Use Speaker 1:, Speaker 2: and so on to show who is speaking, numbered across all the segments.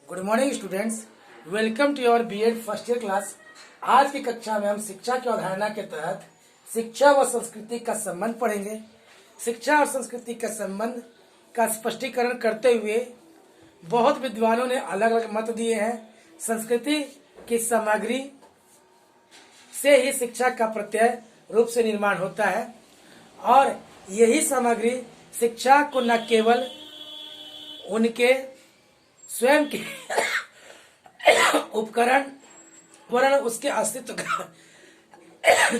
Speaker 1: Good morning students, welcome to your BEd first year class. आज की कक्षा में हम शिक्षा की अवधारणा के तहत शिक्षा व संस्कृति का संबंध पढ़ेंगे। शिक्षा और संस्कृति का संबंध का स्पष्टीकरण करते हुए बहुत विद्वानों ने अलग अलग मत दिए हैं। संस्कृति की सामग्री से ही शिक्षा का प्रत्यय रूप से निर्माण होता है और यही सामग्री शिक्षा को न केवल उनके स्वयं के उपकरण वरन उसके अस्तित्व का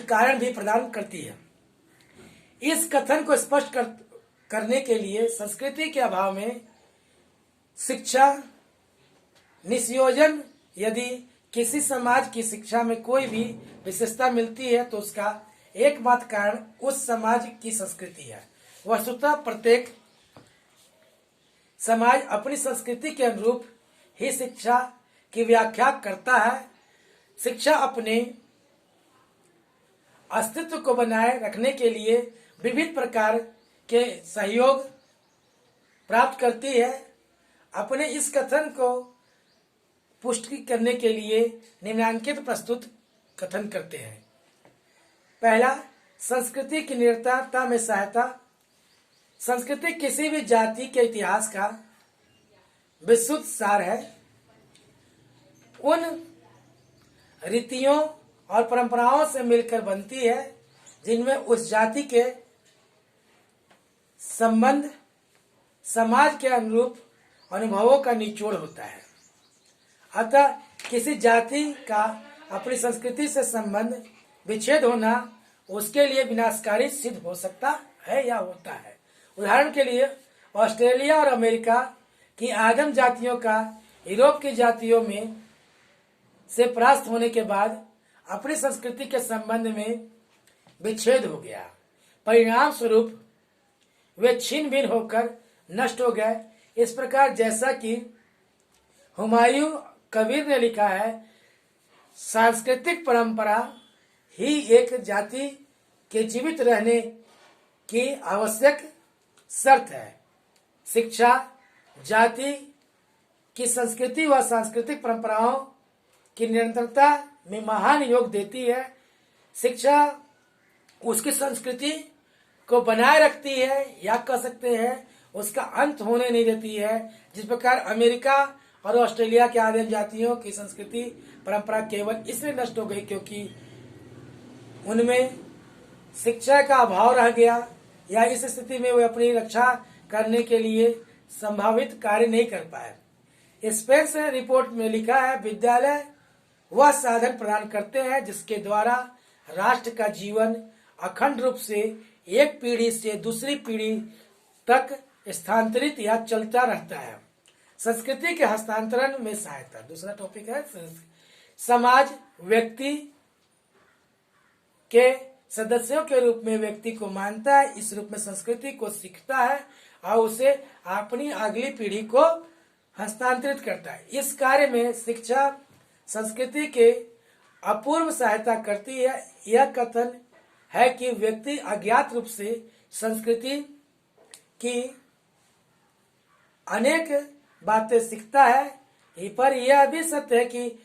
Speaker 1: कारण भी प्रदान करती है। इस कथन को स्पष्ट करने के लिए संस्कृति के अभाव में शिक्षा निष्योजन, यदि किसी समाज की शिक्षा में कोई भी विशेषता मिलती है तो उसका एकमात्र कारण उस समाज की संस्कृति है। वस्तुतः प्रत्येक समाज अपनी संस्कृति के अनुरूप ही शिक्षा की व्याख्या करता है। शिक्षा अपने अस्तित्व को बनाए रखने के लिए विविध प्रकार के सहयोग प्राप्त करती है। अपने इस कथन को पुष्टि करने के लिए निम्नलिखित प्रस्तुत कथन करते हैं। पहला, संस्कृति की निरंतरता में सहायता। संस्कृति किसी भी जाति के इतिहास का विशुद्ध सार है। उन रीतियों और परंपराओं से मिलकर बनती है जिनमें उस जाति के संबंध समाज के अनुरूप अनुभवों का निचोड़ होता है। अतः किसी जाति का अपनी संस्कृति से संबंध विच्छेद होना उसके लिए विनाशकारी सिद्ध हो सकता है या होता है। उदाहरण के लिए ऑस्ट्रेलिया और अमेरिका की आदिम जातियों का यूरोप की जातियों में से परास्त होने के बाद अपनी संस्कृति के संबंध में विच्छेद हो गया। परिणाम स्वरूप वे छिन्न भिन्न होकर नष्ट हो गए। इस प्रकार जैसा कि हुमायूं कबीर ने लिखा है, सांस्कृतिक परंपरा ही एक जाति के जीवित रहने की आवश्यक शर्त है। शिक्षा जाति की संस्कृति व सांस्कृतिक परंपराओं की निरंतरता में महान योग देती है। शिक्षा उसकी संस्कृति को बनाए रखती है या कह सकते हैं उसका अंत होने नहीं देती है। जिस प्रकार अमेरिका और ऑस्ट्रेलिया के आदिम जातियों की संस्कृति परंपरा केवल इसलिए नष्ट हो गई क्योंकि उनमें शिक्षा का अभाव रह गया या इस स्थिति में वे अपनी रक्षा करने के लिए संभावित कार्य नहीं कर पाए। स्पेन से रिपोर्ट में लिखा है, विद्यालय वह साधन प्रदान करते हैं जिसके द्वारा राष्ट्र का जीवन अखंड रूप से एक पीढ़ी से दूसरी पीढ़ी तक स्थानांतरित या चलता रहता है। संस्कृति के हस्तांतरण में सहायता। दूसरा टॉपिक है समाज व्यक्ति के सदस्यों के रूप में व्यक्ति को मानता है। इस रूप में संस्कृति को सीखता है और उसे अपनी अगली पीढ़ी को हस्तांतरित करता है। इस कार्य में शिक्षा संस्कृति के अपूर्व सहायता करती है। यह कथन है कि व्यक्ति अज्ञात रूप से संस्कृति की अनेक बातें सीखता है, पर यह भी सत्य है कि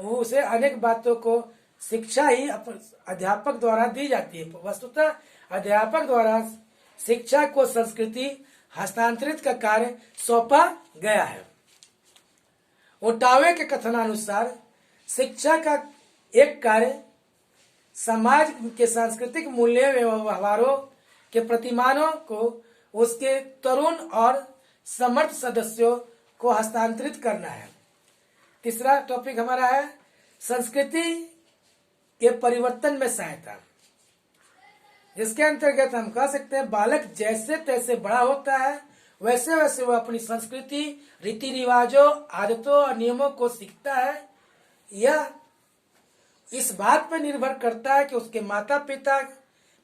Speaker 1: उसे अनेक बातों को शिक्षा ही अध्यापक द्वारा दी जाती है। वस्तुतः अध्यापक द्वारा शिक्षा को संस्कृति हस्तांतरित का कार्य सौंपा गया है। ओटावे के कथनानुसार शिक्षा का एक कार्य समाज के सांस्कृतिक मूल्य एवं व्यवहारों के प्रतिमानों को उसके तरुण और समर्थ सदस्यों को हस्तांतरित करना है। तीसरा टॉपिक हमारा है संस्कृति के परिवर्तन में सहायता, जिसके अंतर्गत हम कह सकते हैं बालक जैसे तैसे बड़ा होता है वैसे वैसे वह अपनी संस्कृति रीति रिवाजों आदतों और नियमों को सीखता है। यह इस बात पर निर्भर करता है कि उसके माता पिता,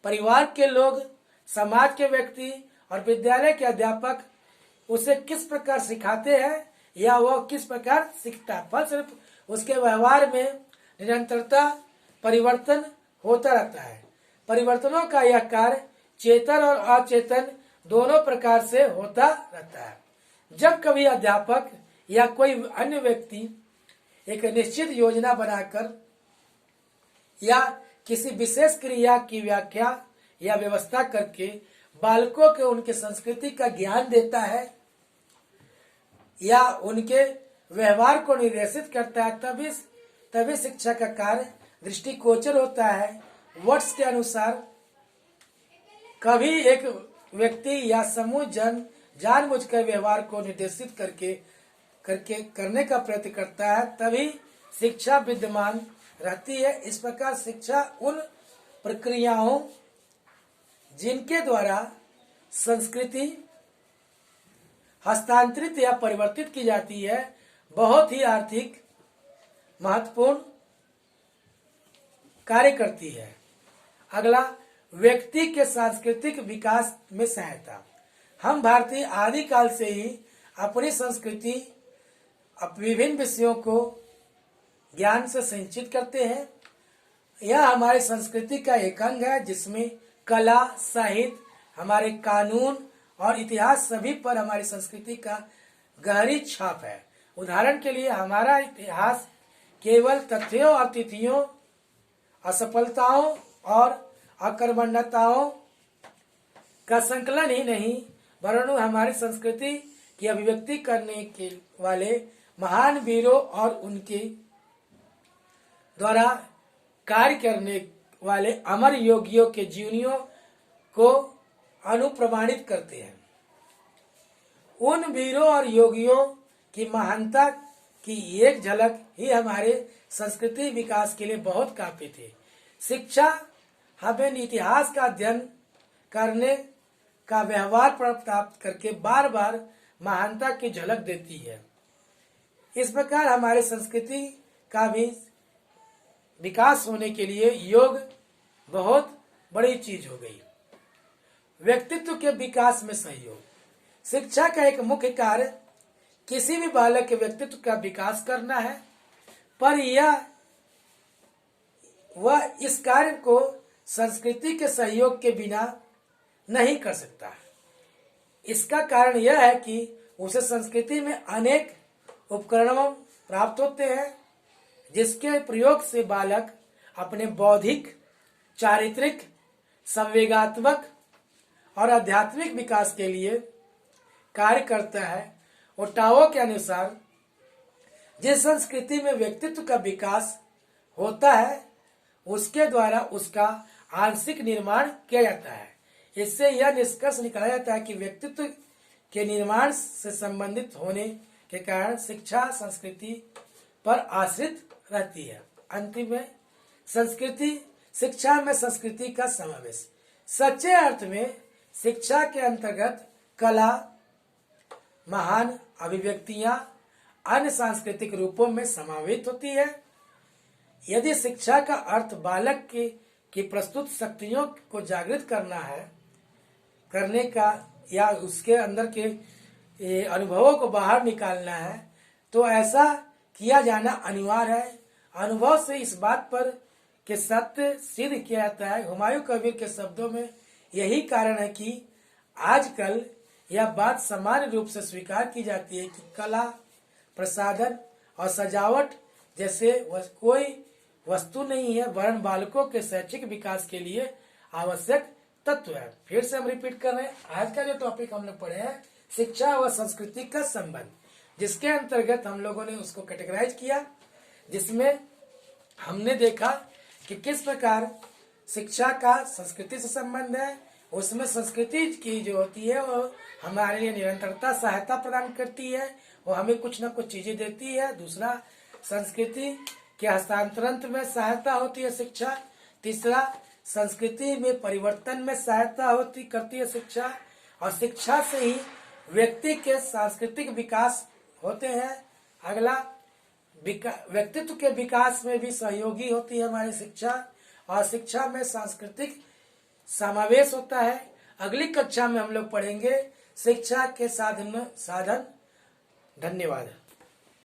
Speaker 1: परिवार के लोग, समाज के व्यक्ति और विद्यालय के अध्यापक उसे किस प्रकार सिखाते हैं या वह किस प्रकार सीखता है। फलस्वरूप उसके व्यवहार में निरंतरता परिवर्तन होता रहता है। परिवर्तनों का यह कार्य चेतन और अचेतन दोनों प्रकार से होता रहता है। जब कभी अध्यापक या कोई अन्य व्यक्ति एक निश्चित योजना बनाकर या किसी विशेष क्रिया की व्याख्या या व्यवस्था करके बालकों को उनके संस्कृति का ज्ञान देता है या उनके व्यवहार को निर्देशित करता है, तभी शिक्षा का कार्य दृष्टिगोचर होता है। वर्ड्स के अनुसार कभी एक व्यक्ति या समूह जानबूझकर व्यवहार को निर्देशित करने का प्रयत्न करता है, तभी शिक्षा विद्यमान रहती है। इस प्रकार शिक्षा उन प्रक्रियाओं जिनके द्वारा संस्कृति हस्तांतरित या परिवर्तित की जाती है, बहुत ही आर्थिक महत्वपूर्ण कार्य करती है। अगला, व्यक्ति के सांस्कृतिक विकास में सहायता। हम भारतीय आदिकाल से ही अपनी संस्कृति विभिन्न विषयों को ज्ञान से संचित करते हैं। यह हमारी संस्कृति का एक अंग है, जिसमें कला, साहित्य, हमारे कानून और इतिहास सभी पर हमारी संस्कृति का गहरी छाप है। उदाहरण के लिए हमारा इतिहास केवल तथ्यों और तिथियों, असफलताओं और अकर्मण्यताओं का संकलन ही नहीं, वरन हमारी संस्कृति की अभिव्यक्ति करने के वाले महान वीरों और उनके द्वारा कार्य करने वाले अमर योगियों के जीवनियों को अनुप्रमाणित करते हैं। उन वीरों और योगियों की महानता की एक झलक ही हमारे संस्कृति विकास के लिए बहुत काफी थी। शिक्षा हमें इतिहास का अध्ययन करने का व्यवहार प्राप्त करके बार बार महानता की झलक देती है। इस प्रकार हमारे संस्कृति का भी विकास होने के लिए योग बहुत बड़ी चीज हो गई। व्यक्तित्व के विकास में सहयोग। शिक्षा का एक मुख्य कार्य किसी भी बालक के व्यक्तित्व का विकास करना है, पर वह इस कार्य को संस्कृति के सहयोग के बिना नहीं कर सकता। इसका कारण यह है कि उसे संस्कृति में अनेक उपकरणों प्राप्त होते हैं, जिसके प्रयोग से बालक अपने बौद्धिक, चारित्रिक, संवेगात्मक और आध्यात्मिक विकास के लिए कार्य करता है। ओटावो के अनुसार जिस संस्कृति में व्यक्तित्व का विकास होता है, उसके द्वारा उसका आंशिक निर्माण किया जाता है। इससे यह निष्कर्ष निकाला जाता है कि व्यक्तित्व के निर्माण से संबंधित होने के कारण शिक्षा संस्कृति पर आश्रित रहती है। अंतिम में शिक्षा में संस्कृति का समावेश। सच्चे अर्थ में शिक्षा के अंतर्गत कला, महान अभिव्यक्तियां अन्य सांस्कृतिक रूपों में समावेश होती है। यदि शिक्षा का अर्थ बालक की प्रस्तुत शक्तियों को जागृत करने का या उसके अंदर के अनुभवों को बाहर निकालना है, तो ऐसा किया जाना अनिवार्य है। अनुभव से इस बात पर कि सत्य सिद्ध किया जाता है। हुमायूं कबीर के शब्दों में यही कारण है कि आजकल यह बात सामान्य रूप से स्वीकार की जाती है कि कला, प्रसाधन और सजावट जैसे कोई वस्तु नहीं है, वरन बालकों के शैक्षिक विकास के लिए आवश्यक तत्व है। फिर से हम रिपीट कर रहे हैं। आज का जो टॉपिक हम लोग पढ़े हैं, शिक्षा व संस्कृति का संबंध, जिसके अंतर्गत हम लोगों ने उसको कैटेगराइज किया, जिसमें हमने देखा कि किस प्रकार शिक्षा का संस्कृति से संबंध है। उसमें संस्कृति की जो होती है वो हमारे लिए निरंतरता सहायता प्रदान करती है, वो हमें कुछ न कुछ चीजें देती है। दूसरा, संस्कृति के हस्तांतरण में सहायता होती है शिक्षा। तीसरा, संस्कृति में परिवर्तन में सहायता करती है शिक्षा, और शिक्षा से ही व्यक्ति के सांस्कृतिक विकास होते हैं। अगला, व्यक्तित्व के विकास में भी सहयोगी होती है हमारी शिक्षा, और शिक्षा में सांस्कृतिक समावेश होता है। अगली कक्षा में हम लोग पढ़ेंगे शिक्षा के साधन। धन्यवाद।